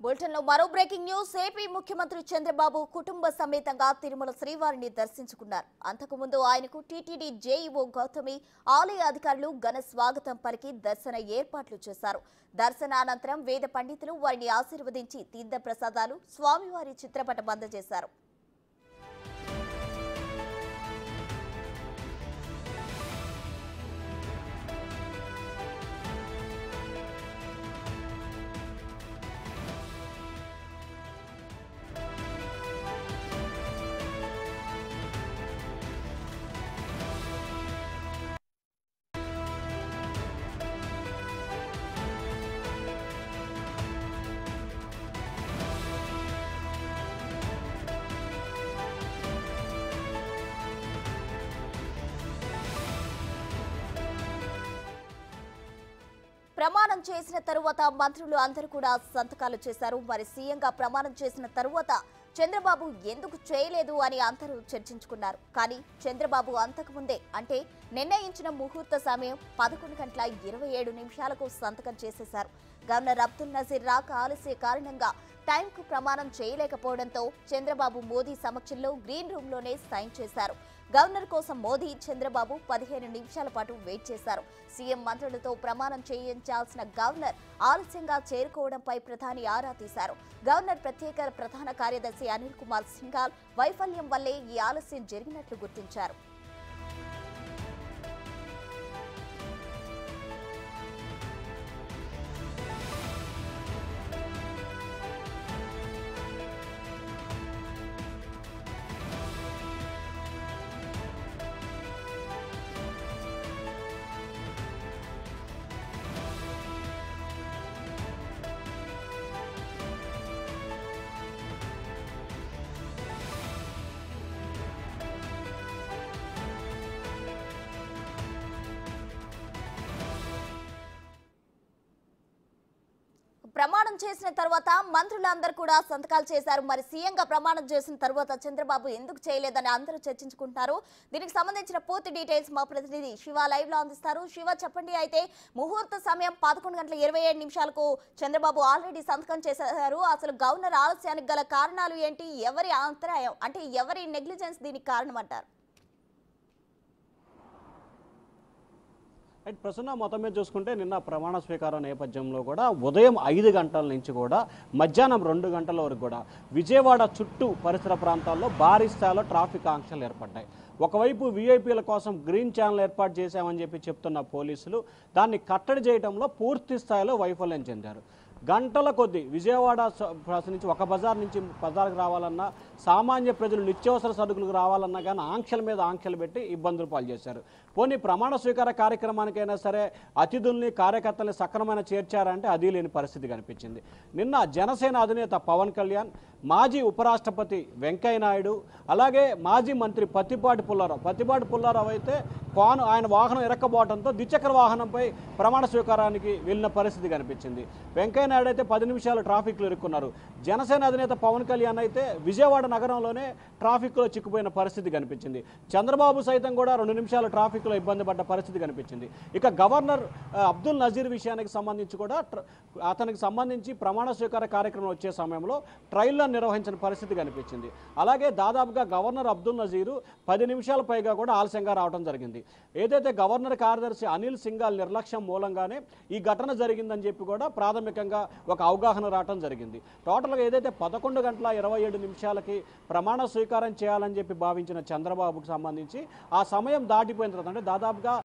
బులెటిన్లో మరో breaking news. AP ముఖ్యమంత్రి చంద్రబాబు కుటుంబ సమేతంగా తిరుమల శ్రీవారిని దర్శించుకున్నారు. అంతకుముందు ఆయనకు టీటీడీ జేఈఓ గౌతమి, ఆలయ అధికారులు ఘన స్వాగతం పలికి దర్శన ఏర్పాట్లు చేశారు. దర్శనానంతరం వేద పండితులు వారిని ఆశీర్వదించి తీర్థ ప్రసాదాలు, స్వామివారి చిత్రపటం అందజేశారు. ప్రమాణం చేసిన తరువాత మంత్రులు అందరూ కూడా సంతకాలు చేశారు. మరి సీఎంగా ప్రమాణం చేసిన తరువాత చంద్రబాబు ఎందుకు చేయలేదు అని అందరూ చర్చించుకున్నారు. కానీ చంద్రబాబు అంతకుముందే అంటే నిర్ణయించిన ముహూర్త సమయం 11:27 సంతకం చేసేశారు. గవర్నర్ అబ్దుల్ నజీర్ రాక ఆలస్య కారణంగా టైంకు ప్రమాణం చేయలేకపోవడంతో చంద్రబాబు మోదీ సమక్షంలో గ్రీన్ రూమ్ లోనే సైన్ చేశారు. గవర్నర్ కోసం మోదీ, చంద్రబాబు 15 నిమిషాల పాటు వెయిట్ చేశారు. సీఎం మంత్రులతో ప్రమాణం చేయించాల్సిన గవర్నర్ ఆలస్యంగా చేరుకోవడంపై ప్రధాని ఆరా తీశారు. గవర్నర్ ప్రత్యేక ప్రధాన కార్యదర్శి అనిల్ కుమార్ సింఘాల్ వైఫల్యం వల్లే ఈ ఆలస్యం జరిగినట్లు గుర్తించారు. ప్రమాణం చేసిన తర్వాత మంత్రులందరూ కూడా సంతకాలు చేశారు. మరి సీఎంగా ప్రమాణం చేసిన తర్వాత చంద్రబాబు ఎందుకు చేయలేదని అందరూ చర్చించుకుంటున్నారు. దీనికి సంబంధించిన పూర్తి డీటెయిల్స్ మా ప్రతినిధి శివ లైవ్ లో అందిస్తారు. శివ, చెప్పండి. అయితే ముహూర్త సమయం 11:27 చంద్రబాబు ఆల్రెడీ సంతకం చేశారు. అసలు గవర్నర్ ఆలస్యానికి గల కారణాలు ఏంటి? ఎవరి అంతరాయం అంటే ఎవరి నెగ్లిజెన్స్ దీనికి కారణం అంటారు? అండ్ ప్రసన్న, మొత్తం మీద చూసుకుంటే నిన్న ప్రమాణ స్వీకారం నేపథ్యంలో కూడా ఉదయం 5 గంటల నుంచి కూడా మధ్యాహ్నం 2 గంటల వరకు కూడా విజయవాడ చుట్టూ పరిసర ప్రాంతాల్లో భారీ స్థాయిలో ట్రాఫిక్ ఆంక్షలు ఏర్పడ్డాయి. ఒకవైపు వీఐపీల కోసం గ్రీన్ ఛానల్ ఏర్పాటు చేశామని చెప్తున్న పోలీసులు దాన్ని కట్టడి చేయడంలో పూర్తి స్థాయిలో వైఫల్యం చెందారు. గంటల కొద్దీ విజయవాడ నుంచి ఒక బజార్ నుంచి బజార్కి రావాలన్నా, సామాన్య ప్రజలు నిత్యావసర సరుకులకు రావాలన్నా కానీ ఆంక్షల మీద ఆంక్షలు పెట్టి ఇబ్బందులు పాలు చేశారు. పోనీ ప్రమాణ స్వీకార కార్యక్రమానికైనా సరే అతిథుల్ని, కార్యకర్తల్ని సక్రమంగా చేర్చారంటే అది లేని పరిస్థితి కనిపించింది. నిన్న జనసేన అధినేత పవన్ కళ్యాణ్, మాజీ ఉపరాష్ట్రపతి వెంకయ్య నాయుడు, అలాగే మాజీ మంత్రి పత్తిపాటి పుల్లారావు అయితే ఆయన వాహనం ఇరక్కబోవడంతో ద్విచక్ర వాహనంపై ప్రమాణ స్వీకారానికి వెళ్ళిన పరిస్థితి కనిపించింది. వెంకయ్య నాయుడు అయితే 10 నిమిషాలు ట్రాఫిక్లో ఇరుక్కున్నారు. జనసేన అధినేత పవన్ కళ్యాణ్ అయితే విజయవాడ నగరంలోనే ట్రాఫిక్లో చిక్కుపోయిన పరిస్థితి కనిపించింది. చంద్రబాబు సైతం కూడా 2 నిమిషాలు ట్రాఫిక్లో ఇబ్బంది పడ్డ పరిస్థితి కనిపించింది. ఇక గవర్నర్ అబ్దుల్ నజీర్ విషయానికి సంబంధించి కూడా అతనికి సంబంధించి ప్రమాణ స్వీకార కార్యక్రమం వచ్చే సమయంలో ట్రయల్లో నిర్వహించిన పరిస్థితి కనిపించింది. అలాగే దాదాపుగా గవర్నర్ అబ్దుల్ నజీరు 10 నిమిషాల పైగా కూడా ఆలస్యంగా రావడం జరిగింది. ఏదైతే గవర్నర్ కార్యదర్శి అనిల్ సింఘాల్ నిర్లక్ష్యం మూలంగానే ఈ ఘటన జరిగిందని చెప్పి కూడా ప్రాథమికంగా ఒక అవగాహన రావడం జరిగింది. టోటల్గా ఏదైతే 11:27 ప్రమాణ స్వీకారం చేయాలని చెప్పి భావించిన చంద్రబాబుకు సంబంధించి ఆ సమయం దాటిపోయిన తర్వాత అంటే దాదాపుగా